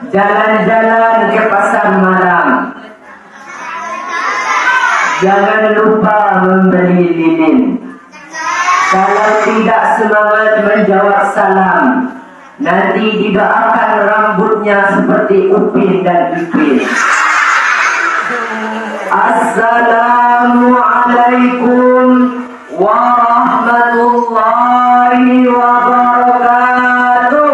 jalan-jalan ke pasar malam. Jangan lupa membeli lilin. Kalau tidak semangat menjawab salam, nanti didoakan rambutnya seperti Upin dan Ipin. Assalamualaikum warahmatullahi wabarakatuh.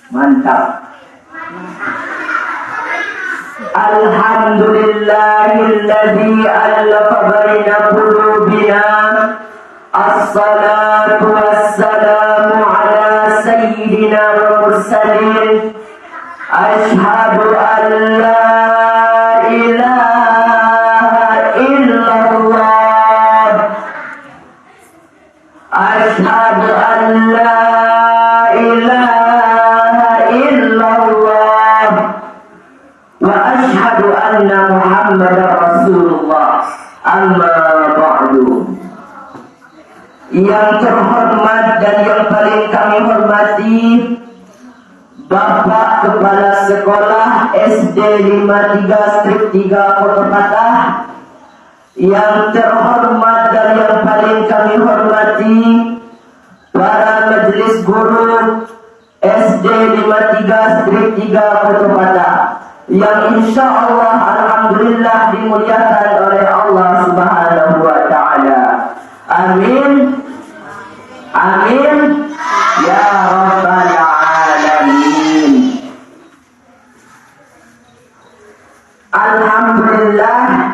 Mantap. Alhamdulillahilladzi allafa baina qulubina. Assalatu wassalamu ala sayyidina wa mursalin. Ashhadu an la ilaha illallah. Ashhadu an la ilaha illallah. Wa ashhadu anna Muhammadar Rasulullah. Amma ba'du. Yang terhormat dan yang paling kami hormati Bapak Kepala Sekolah SD 53/3 Kota Patah. Yang terhormat dan yang paling kami hormati para majelis guru SD 53/3 Kota Patah, yang insya Allah alhamdulillah dimuliakan oleh Allah Subhanahu wa Ta'ala. Amin. Amin ya rabbal alamin. Alhamdulillah,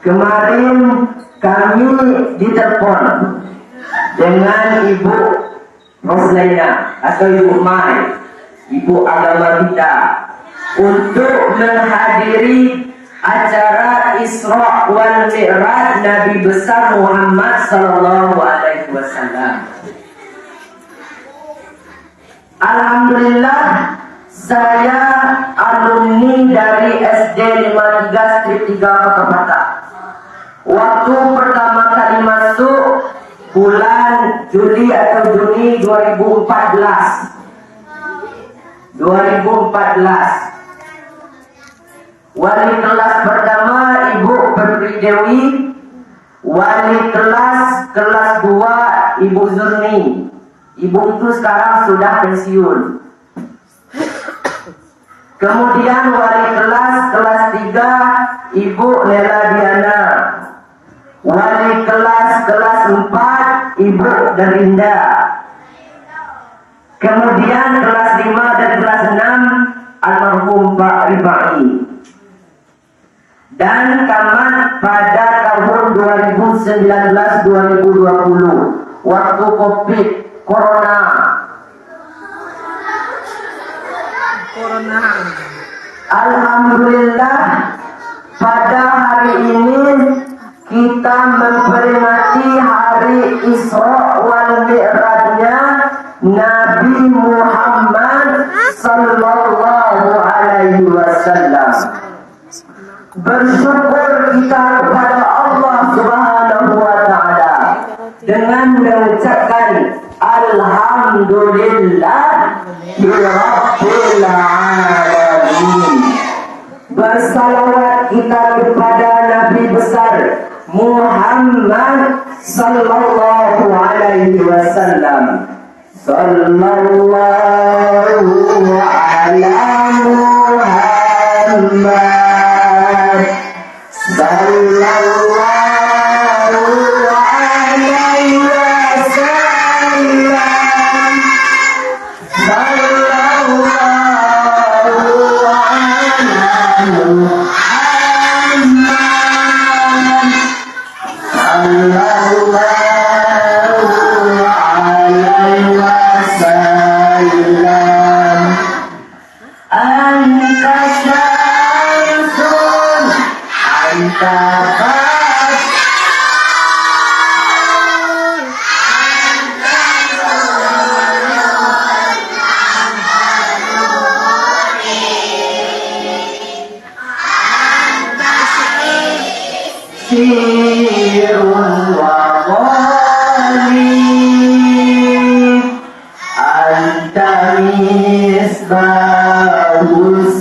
kemarin kami ditelepon dengan Ibu Roslaina atau Ibu Mai, Ibu agama kita, untuk menghadiri acara Isra wal Mi'raj Nabi besar Muhammad sallallahu alaihi wasallam. Alhamdulillah, saya alumni dari SD 53/3 Kota Patah. Waktu pertama kali masuk bulan Juli atau Juni 2014. Wali kelas pertama Ibu Febri Dewi, wali kelas 2 Ibu Zurni. Ibu itu sekarang sudah pensiun. Kemudian wali kelas 3 Ibu Nela Diana. Wali kelas 4 Ibu Darinda. Kemudian kelas 5 dan kelas 6 almarhum Pak Ribai. Dan tamat pada tahun 2019-2020 waktu Covid Corona. Alhamdulillah, pada hari ini kita memperingati hari Isra wal Mi'rajnya Nabi Muhammad sallallahu alaihi wasallam. Bersyukur kita kepada Allah Subhanahu wa Ta'ala dengan mengucapkan Alhamdulillah Rabbil Alamin. Bersalawat kita kepada Nabi besar Muhammad sallallahu alaihi wasallam. Sallallahu ala Muhammad. Sallallahu alaihi wasallam. Sallallahu ala Muhammad. Sallallahu alaihi wasallam. Anta syamsun, anta sirun wa qalib, anta misbahus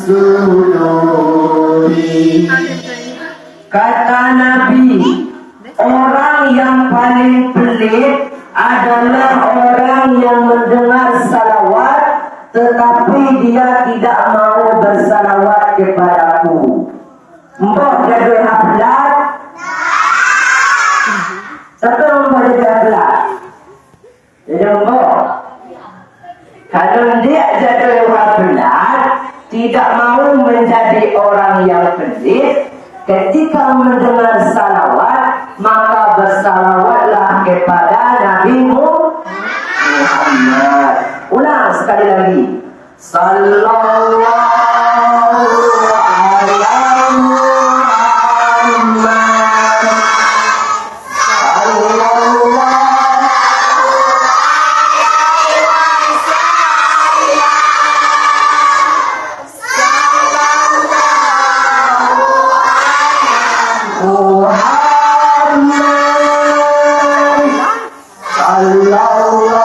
suduri. Kata Nabi, orang yang paling pelit adalah orang yang mendengar salawat tetapi dia tidak mau bersalawat kepadaku. Mbok jadi haflat? Siapa mbok jadi haflat? Jadi mbok. Kalau dia jadi haflat, tidak mau menjadi orang yang pelit, ketika mendengar salawat, maka bersalawatlah kepada Nabi Muhammad. Ulang sekali lagi. Sallallahu alaihi Muhammad. Sallallahu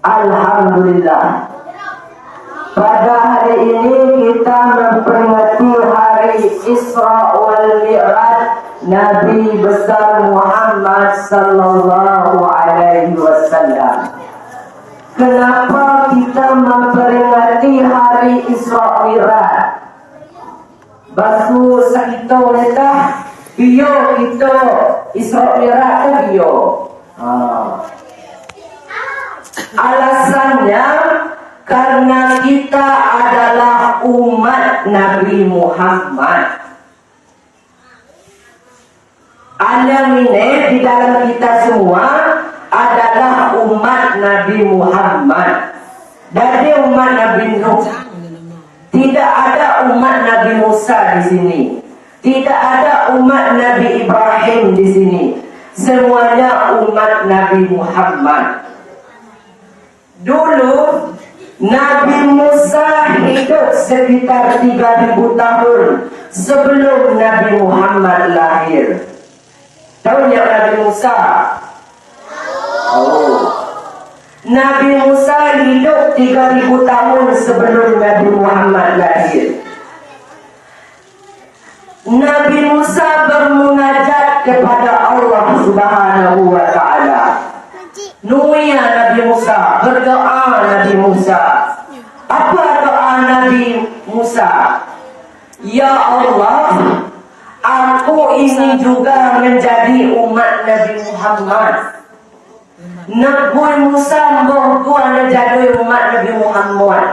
Alhamdulillah, pada hari ini kita memperingati hari Isra wal Mi'raj Nabi besar Muhammad sallallahu alaihi wasallam. Kenapa kita memperingati hari Isra Mi'raj? Basu sakito neta bio kita Isra Mi'raj bio. Alasannya karena kita adalah umat Nabi Muhammad. Alam ini di dalam kita semua adalah umat Nabi Muhammad. Dari umat Nabi Nuh. Tidak ada umat Nabi Musa di sini. Tidak ada umat Nabi Ibrahim di sini. Semuanya umat Nabi Muhammad. Dulu Nabi Musa hidup sekitar 3000 tahun sebelum Nabi Muhammad lahir. Tahu yang Nabi Musa? Oh. Nabi Musa hidup 3000 tahun sebelum Nabi Muhammad lahir. Nabi Musa bermunajat kepada Allah Subhanahu wa ta'ala. Nuia Nabi Musa, berdoa Nabi Musa. Apa doa Nabi Musa? Ya Allah, aku ini juga menjadi umat Nabi Muhammad. Nabi Musa mau menjadi umat Nabi Muhammad.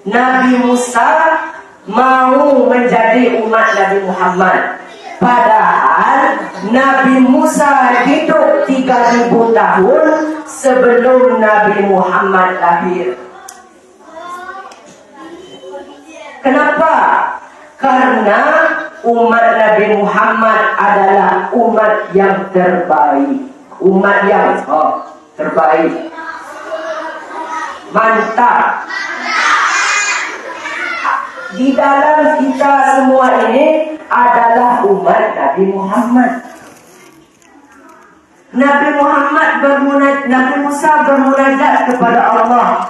Nabi Musa mau menjadi umat Nabi Muhammad. Padahal Nabi Musa hidup 3000 tahun sebelum Nabi Muhammad lahir. Kenapa? Karena umat Nabi Muhammad adalah umat yang terbaik. Umat yang terbaik. Mantap. Di dalam kita semua ini adalah umat Nabi Muhammad. Nabi Musa bermunajat kepada Allah,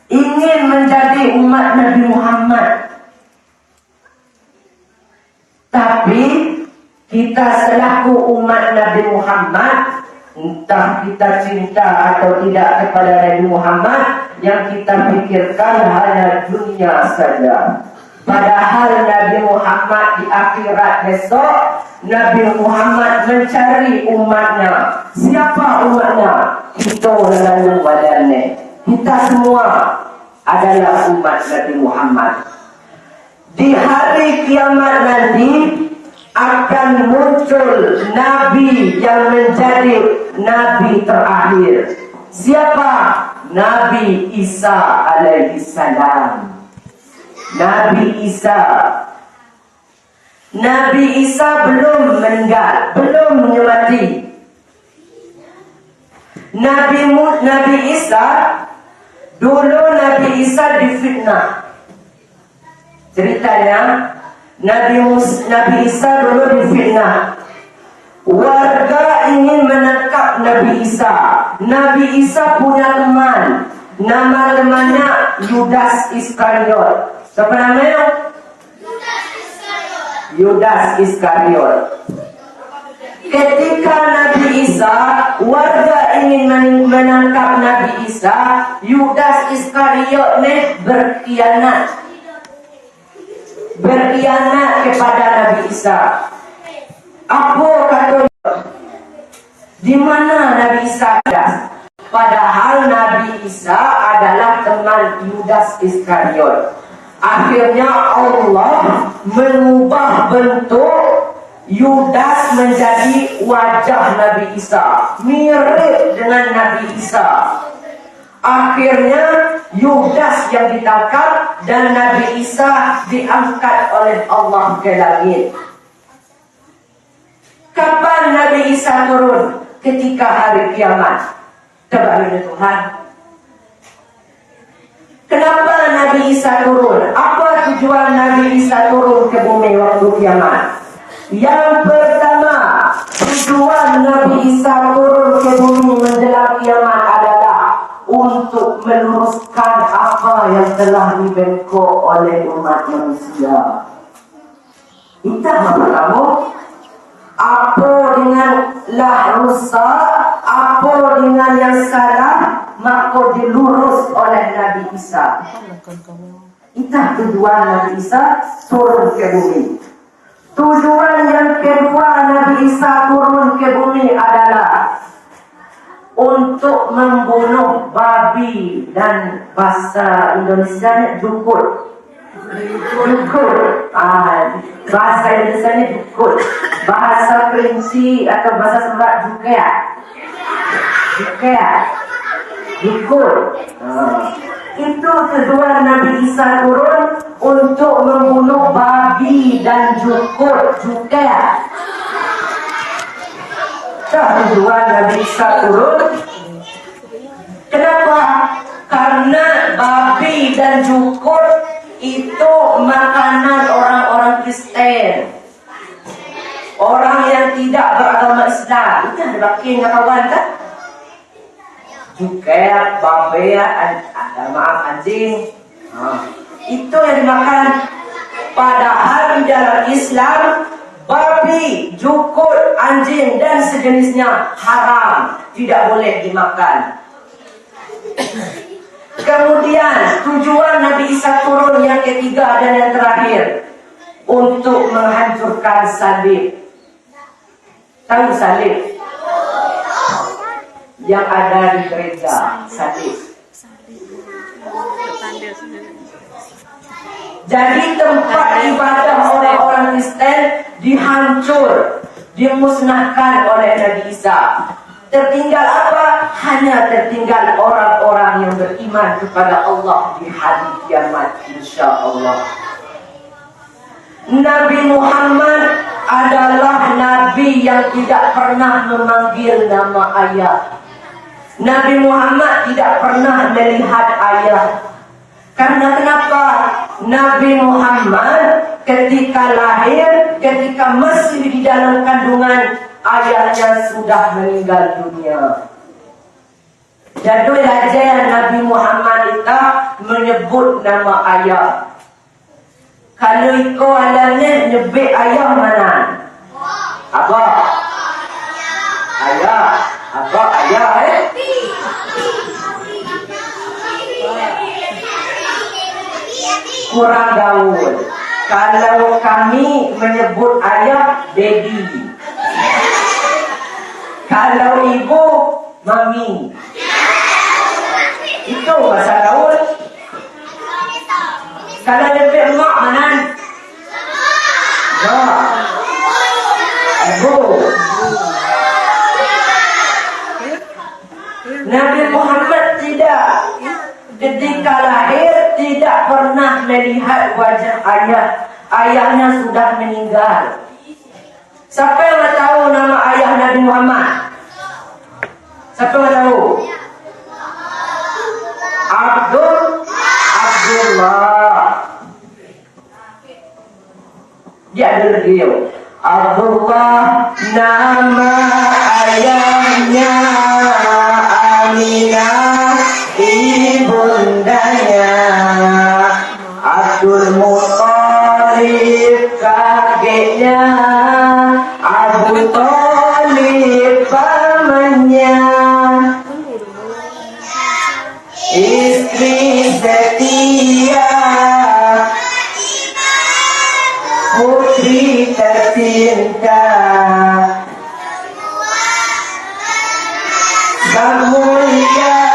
ingin menjadi umat Nabi Muhammad. Tapi kita selaku umat Nabi Muhammad, entah kita cinta atau tidak kepada Nabi Muhammad, yang kita pikirkan hanya dunia saja. Padahal Nabi Muhammad di akhirat besok, Nabi Muhammad mencari umatnya. Siapa umatnya? Kita lalu badannya. Kita semua adalah umat Nabi Muhammad. Di hari kiamat nanti akan muncul Nabi yang menjadi Nabi terakhir. Siapa? Nabi Isa alaihi salam. Nabi Isa. Nabi Isa belum meninggal, belum mati. Nabi Isa, dulu Nabi Isa difitnah. Ceritanya Nabi Isa dulu difitnah. Warga ingin menangkap Nabi Isa. Nabi Isa punya teman. Nama temannya Yudas Iskariot. Siapa namanya? Yudas Iskariot. Ketika Nabi Isa, warga ingin menangkap Nabi Isa, Yudas Iskariot berkhianat kepada Nabi Isa. Apa kata? Di mana Nabi Isa ada? Padahal Nabi Isa adalah teman Yudas Iskariot. Akhirnya Allah mengubah bentuk Yudas menjadi wajah Nabi Isa, mirip dengan Nabi Isa. Akhirnya Yudas yang ditangkap dan Nabi Isa diangkat oleh Allah ke langit. Kapan Nabi Isa turun? Ketika hari kiamat. Coba ini Tuhan. Kenapa Nabi Isa turun? Apa tujuan Nabi Isa turun ke bumi waktu kiamat? Yang pertama, tujuan Nabi Isa turun ke bumi menjelang kiamat adalah untuk meluruskan apa yang telah dibengkok oleh umat manusia. Itu apa kamu? Apa dengan lah rusak, apa dengan yang salah, maka dilurus oleh Nabi Isa. Itu tujuan Nabi Isa turun ke bumi. Tujuan yang kedua Nabi Isa turun ke bumi adalah untuk membunuh babi dan bahasa Indonesia dukun. Bahasa Indonesia ini dukun. Bahasa Kerinci atau bahasa Sunda juga. Dukun. Itu tujuan Nabi Isa turun untuk membunuh babi dan dukun juga. Tujuan Nabi Isa turun. Kenapa? Karena babi dan dukun itu makanan orang-orang Kristen, orang yang tidak beragama Islam. Itu ada bakin kawan kan? Juga babi, anjing. Itu yang dimakan. Padahal di dalam Islam babi, jukut, anjing dan sejenisnya haram, tidak boleh dimakan. Kemudian tujuan Nabi Isa turun yang ketiga dan yang terakhir untuk menghancurkan salib. Tahu salib? Yang ada di gereja, salib. Jadi tempat ibadah orang-orang Kristen dihancur, dimusnahkan oleh Nabi Isa. Tertinggal apa? Hanya tertinggal orang-orang yang beriman kepada Allah di hari kiamat, insya-Allah. Nabi Muhammad adalah Nabi yang tidak pernah memanggil nama ayah. Nabi Muhammad tidak pernah melihat ayah. Karena kenapa? Nabi Muhammad ketika lahir, ketika masih di dalam kandungan, ayahnya sudah meninggal dunia. Jadi aja Nabi Muhammad itu menyebut nama ayah. Kalau ikut alanya nyebut ayah mana? Apa? Ayah. Apa ayah kurang gaul. Kalau kami menyebut ayah, daddy. Kalau ibu, mami. Itu bahasa gaul. Kalau lebih emak, mana? Mak. Ibu. Nabi Muhammad tidak, ketika lahir tidak pernah melihat wajah ayah. Ayahnya sudah meninggal. Siapa yang tahu nama ayah Nabi Muhammad? Siapa yang tahu? Abdullah. Dia ada dia. Abdullah nama ayahnya, Aminah ibundanya, Abdul Muthalib kakeknya, Abu Thalib pamannya, istri setia, putri tercinta, sang mulia.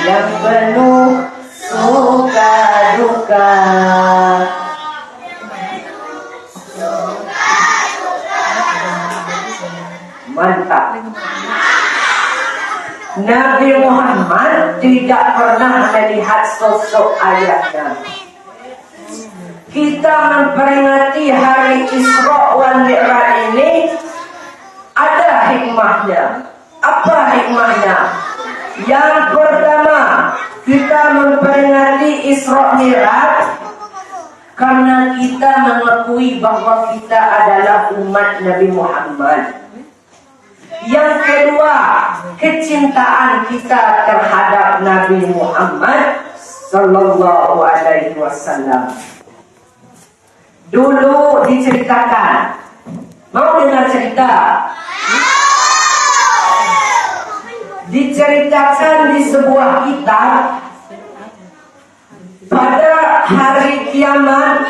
Yang penuh suka duka. Mantap. Nabi Muhammad tidak pernah melihat sosok ayahnya. Kita memperingati hari Isra wal Mi'raj ini ada hikmahnya. Apa hikmahnya? Yang pertama, kita memperingati Isra Mi'raj karena kita mengakui bahwa kita adalah umat Nabi Muhammad. Yang kedua, kecintaan kita terhadap Nabi Muhammad sallallahu alaihi wasallam. Dulu diceritakan, mau dengar cerita? Diceritakan di sebuah kitab pada hari kiamat,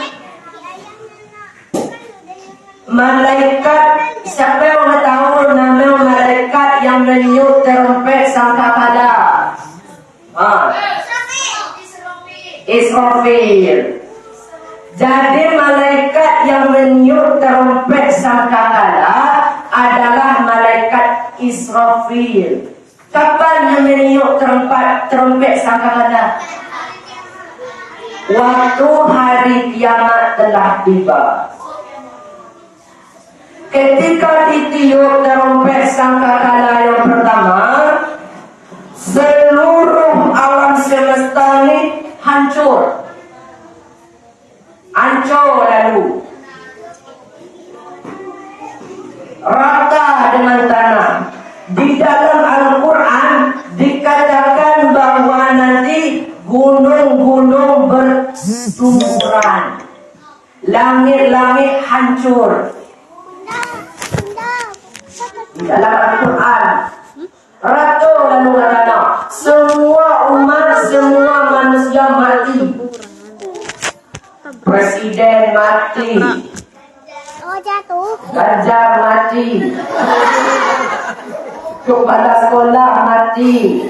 malaikat, siapa yang tahu nama malaikat yang meniup terompet sangkakala? Israfil. Jadi malaikat yang meniup terompet sangkakala adalah malaikat Israfil. Kapan meniup terompet sangkakala? Waktu hari kiamat telah tiba. Ketika ditiup terompet sangkakala yang pertama, seluruh alam semesta ini hancur. Hancur lalu. Rata dengan tanah. Di dalam Al-Quran dikatakan bahwa nanti gunung-gunung bertumburan, langit-langit hancur. Di dalam Al-Quran, ratu lalu kata, semua umat, semua manusia mati. Presiden mati, Ganjar mati, kepala sekolah mati,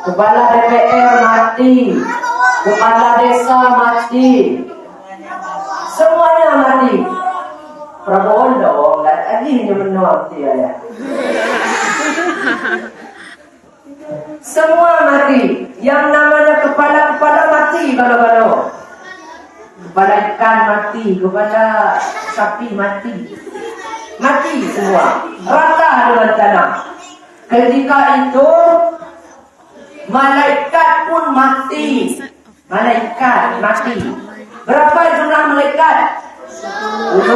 kepala DPR mati, kepala desa mati, semuanya mati. Prabowo dong, lagi menuang dia ya. Semua mati. Yang namanya kepala-kepala mati kalau-kalau. Kepala ikan mati, kepala sapi mati. Mati semua. Rata dengan tanah. Ketika itu malaikat pun mati. Malaikat mati. Berapa jumlah malaikat? 10.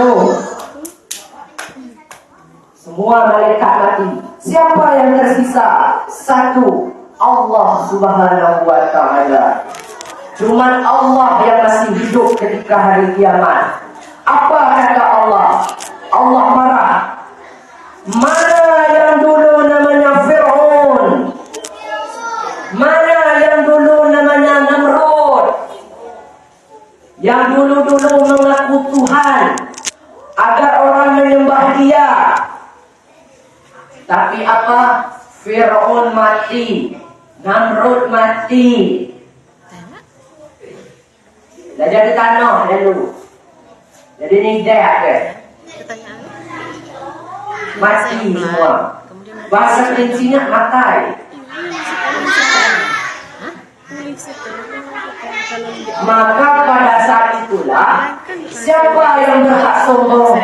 Semua malaikat mati. Siapa yang tersisa? Satu, Allah Subhanahu wa ta'ala. Cuma Allah yang masih hidup ketika hari kiamat. Apa kata Allah? Allah marah. Mana yang dulu namanya Fir'aun? Mana yang dulu namanya Namrud? Yang dulu-dulu mengaku Tuhan agar orang menyembah dia. Tapi apa? Fir'aun mati, Namrud mati. Dah jadi tanah dulu. Jadi ni dia ke? Mati semua. Bahasa Kerensinya matai. Maka pada saat itulah siapa yang berhak sombong?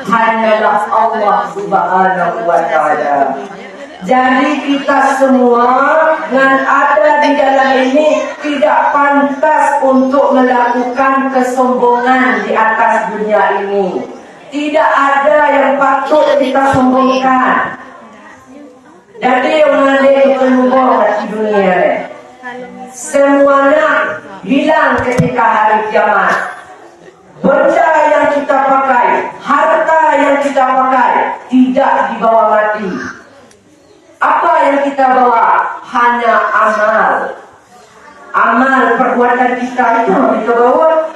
Hanyalah Allah Subhanahu wa Ta'ala. Jadi kita semua yang ada di dalam ini tidak pantas untuk melakukan kesombongan di atas dunia ini. Tidak ada yang patut kita sombongkan. Jadi orang lain sombong di dunia ini. Semuanya hilang ketika hari kiamat. Benda yang kita pakai, harta yang kita pakai tidak dibawa mati. Apa yang kita bawa? Hanya amal. Amal perbuatan kita itu kita bawa.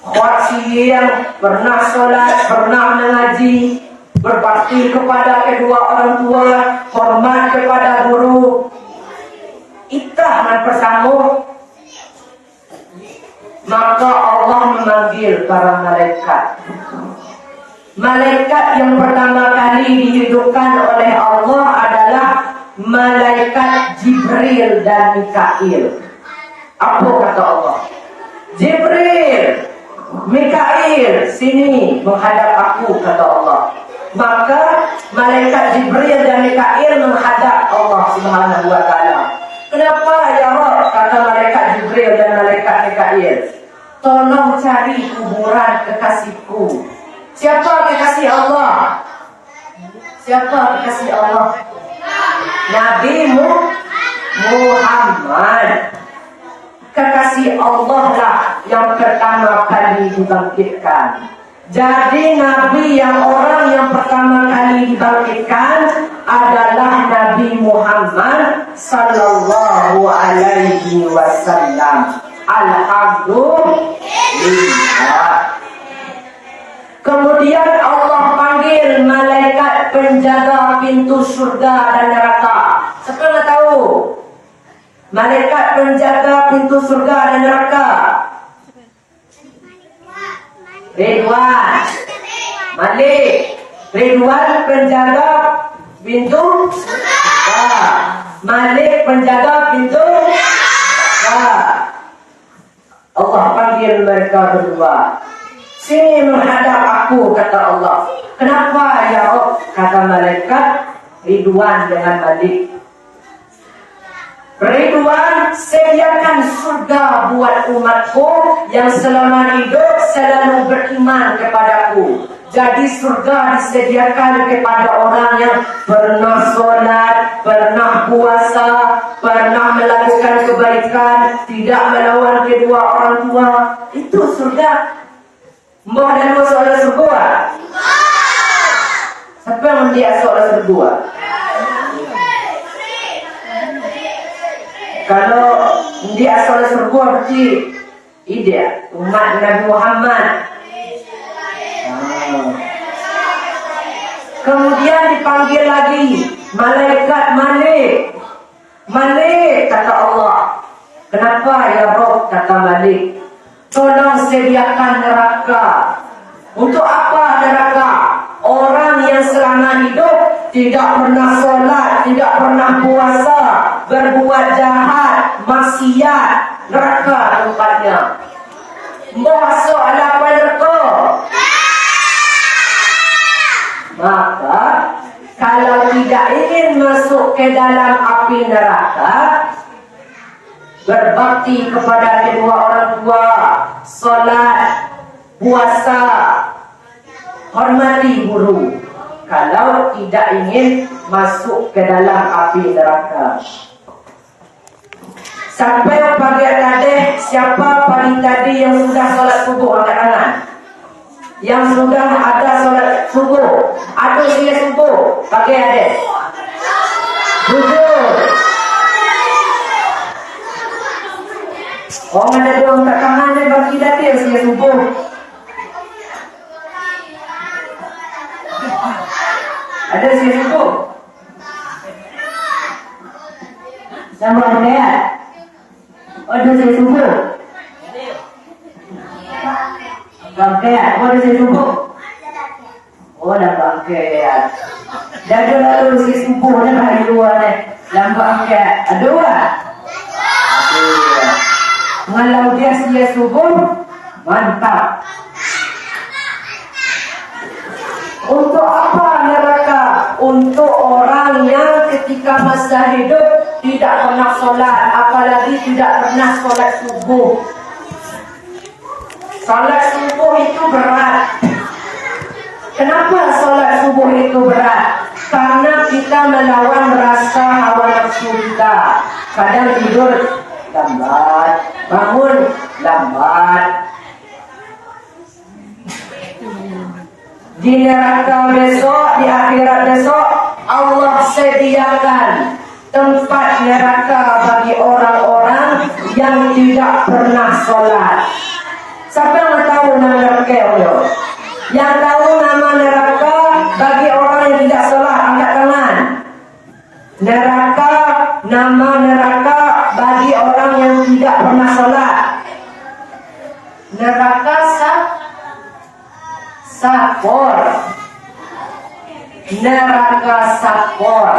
Khawati yang pernah solat, pernah mengaji, berbakti kepada kedua orang tua, hormat kepada guru, itah dan bersama. Maka Allah memanggil para malaikat. Malaikat yang pertama kali dihidupkan oleh Allah adalah malaikat Jibril dan Mikail. Apa kata Allah? Jibril, Mikail, sini menghadap aku, kata Allah. Maka malaikat Jibril dan Mikail menghadap Allah Subhanahu wa Ta'ala. Kenapa ya Rabb, kata malaikat Jibril dan malaikat Mikail, tolong cari kuburan kekasihku. Siapa kekasih Allah? Siapa kekasih Allah? Nabi Muhammad. Kekasih Allah lah yang pertama kali dibangkitkan. Jadi Nabi yang orang yang pertama kali dibangkitkan adalah Nabi Muhammad sallallahu alaihi wasallam. Alhamdulillah. Kemudian Allah panggil malaikat penjaga pintu surga dan neraka. Siapa nak tahu? Malaikat penjaga pintu surga dan neraka. Ridwan, Malik. Ridwan penjaga pintu surga. Malik penjaga pintu surga. Allah panggil mereka berdua. Sini menghadap aku, kata Allah. Kenapa ya Rabb? Kata malaikat Ridwan dengan Malik. Ridwan, sediakan surga buat umatku yang selama hidup selalu beriman kepadaku. Jadi surga disediakan kepada orang yang pernah solat, pernah puasa, pernah melakukan kebaikan, tidak melawan kedua orang tua. Itu surga. Mbah dan mbah soal surga. Siapa yang dia soal surga? Kalau dia soal surga berarti ide umat Nabi Muhammad. Kemudian dipanggil lagi malaikat Malik. Malik, kata Allah. Kenapa ya Rabb, kata Malik? Tolong sediakan neraka. Untuk apa neraka? Orang yang selama hidup tidak pernah solat, tidak pernah puasa, berbuat jahat, maksiat, neraka tempatnya. Masuk apa neraka? Maka kalau tidak ingin masuk ke dalam api neraka, berbakti kepada kedua orang tua, solat, puasa, hormati guru. Kalau tidak ingin masuk ke dalam api neraka, Sampai pagi tadi, siapa pagi tadi yang sudah sholat subuh angkat tangan? Yang sudah ada sholat subuh, ada sholat subuh pagi ada. Jujur. Orang ada dua angkat tangan dan pagi tadi yang sholat subuh. Ada sholat subuh. Nama dia. Ada sholat subuh. Bangkean, ada sholat subuh. Oh, dah bangkean. Dah ada lalu sholat subuh ni hari luar ni. Dah bangkean. Ada tak? Ada. Kalau dia sholat subuh, mantap. Untuk apa neraka? Untuk orang yang ketika masa hidup tidak pernah solat, apalagi tidak pernah solat subuh. Solat subuh itu berat. Kenapa solat subuh itu berat? Karena kita melawan rasa hawa nafsu kita. Kadang tidur lambat, bangun lambat. Di neraka besok, di akhirat besok, Allah sediakan tempat neraka bagi orang-orang yang tidak pernah sholat. Siapa yang tahu nama neraka itu? Yang tahu nama neraka bagi orang yang tidak sholat, angkat tangan. Neraka, nama neraka bagi orang yang tidak pernah sholat. Neraka Sakor. Neraka Sakor.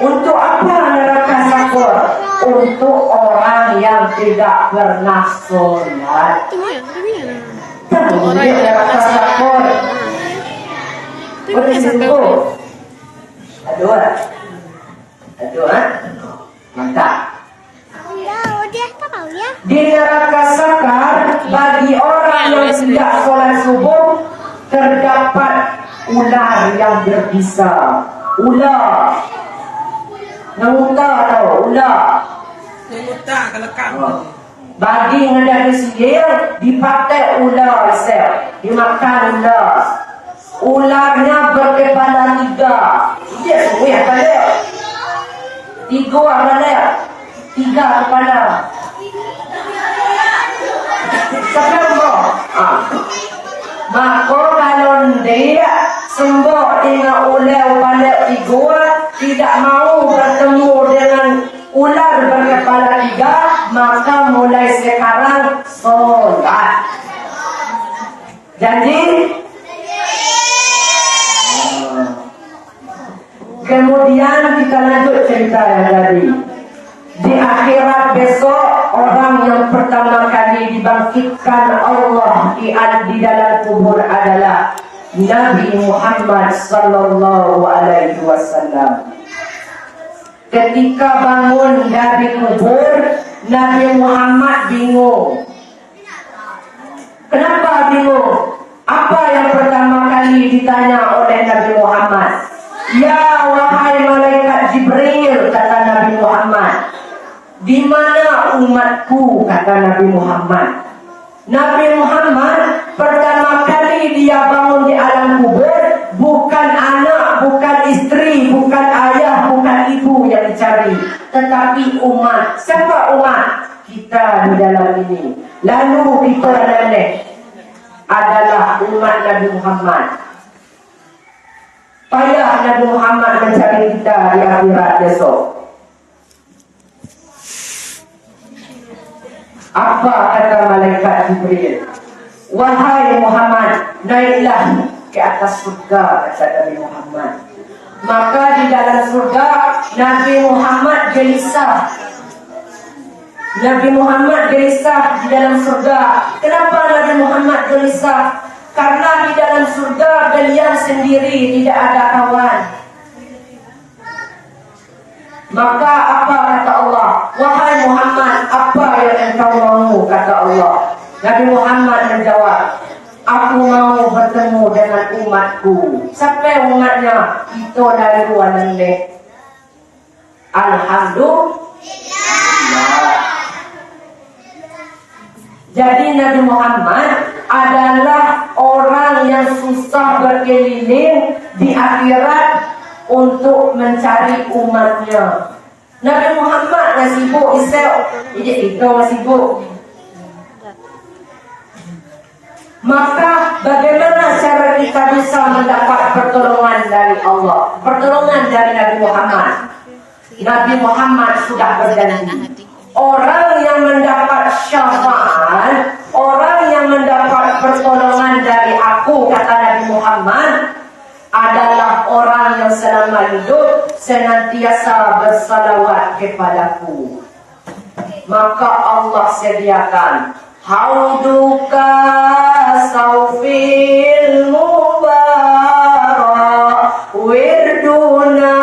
Untuk apa neraka Sakor? Untuk orang yang tidak pernah sholat. Tahu neraka Sakor? Boleh sembuh? Aduh. Mantap. Di neraka Sakar, bagi orang yang tidak sholat subuh, terdapat ular yang berbisa. Ular. Nanguta tahu? Ular. Nanguta kelekam. Bagi ngada sihir, dipakai ular sel. Dimakan ular. Ularnya berkepala 3. Dia semua yang balik. 3 balik. 3 kepala. Sembuh. Maka kalau dia sembuh dengan ular balik 3, tidak mau bertemu dengan ular berkepala 3, maka mulai sekarang sholat. Janji? Kemudian kita lanjut cerita yang tadi. Di akhirat besok, orang yang pertama kali dibangkitkan Allah di dalam kubur adalah Nabi Muhammad sallallahu alaihi wasallam. Ketika bangun dari kubur, Nabi Muhammad bingung. Kenapa bingung? Apa yang pertama kali ditanya oleh Nabi Muhammad? Ya wahai malaikat Jibril, kata Nabi Muhammad, di mana umatku, kata Nabi Muhammad. Nabi Muhammad pertama kali dia bangun di alam kubur, bukan anak, bukan istri, bukan ayah, bukan ibu yang dicari, tetapi umat. Siapa umat? Kita di dalam ini. Lalu kita adalah umat Nabi Muhammad. Payah Nabi Muhammad mencari kita di akhirat besok. Apa kata malaikat Jibril? Wahai Muhammad, naiklah ke atas surga, kata Nabi Muhammad. Maka di dalam surga Nabi Muhammad gelisah. Nabi Muhammad gelisah di dalam surga. Kenapa Nabi Muhammad gelisah? Karena di dalam surga beliau sendiri, tidak ada kawan. Maka apa kata Allah? Wahai Muhammad, apa yang engkau mau, kata Allah. Nabi Muhammad menjawab, aku mau bertemu dengan umatku. Siapa umatnya? Itu dari luar negeri. Alhamdulillah. Jadi Nabi Muhammad adalah orang yang susah berkeliling di akhirat untuk mencari umatnya. Nabi Muhammad yang sibuk itu sibuk. Maka bagaimana cara kita bisa mendapat pertolongan dari Allah? Pertolongan dari Nabi Muhammad. Nabi Muhammad sudah berjanji, orang yang mendapat syafaat, orang yang mendapat pertolongan dari aku, kata Nabi Muhammad, adalah orang yang selama hidup senantiasa bersalawat kepadaku. Maka Allah sediakan hauduka saufil mubarak wirduna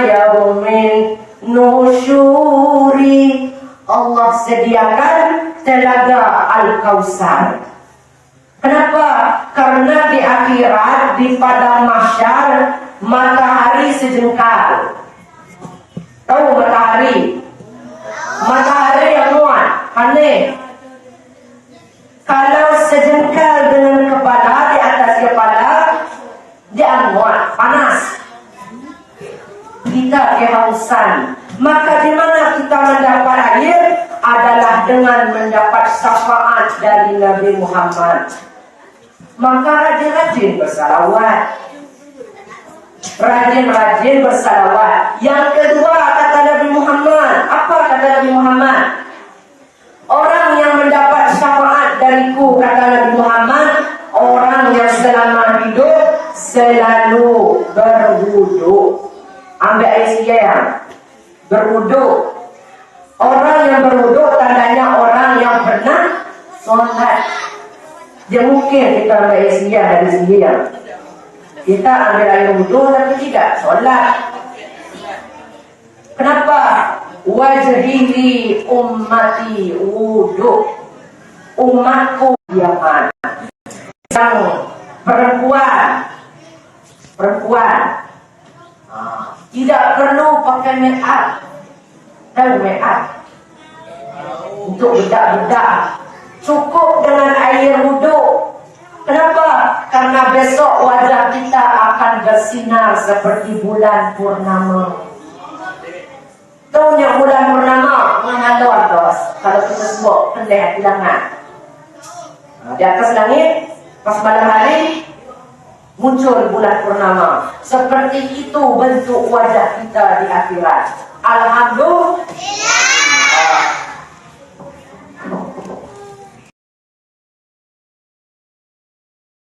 yaumin nusyuri. Allah sediakan telaga Al-Kausar. Kenapa? Karena di akhirat, di padang mahsyar, matahari sejengkal. Tahu matahari? Matahari yang muat, aneh. Kalau sejengkal dengan kepala, di atas kepala, dia muat, panas. Kita kehausan. Maka di mana kita mendapat air adalah dengan mendapat syafaat dari Nabi Muhammad. Maka rajin-rajin bersalawat. Rajin-rajin bersalawat. Yang kedua kata Nabi Muhammad. Apa kata Nabi Muhammad? Orang yang mendapat syafaat dariku, kata Nabi Muhammad, orang yang selama hidup selalu berwudu. Ambil air siang. Berwudu. Orang yang berwudu tandanya orang yang pernah sholat. Dia mungkin kita ambil air siang dari siang. Kita ambil air wudu tapi tidak sholat. Kenapa? Wajhihi ummati wudu. Umatku diaman. Yang perempuan tidak perlu pakai make up. Tahu make up? Untuk bedak-bedak. Cukup dengan air wudu. Kenapa? Karena besok wajah kita akan bersinar seperti bulan purnama. Tahu yang bulan purnama mengalor dos. Kalau kita sebut pendek bilangan. Di atas langit, pas malam hari muncul bulan purnama. Seperti itu bentuk wajah kita di akhirat. Alhamdulillah.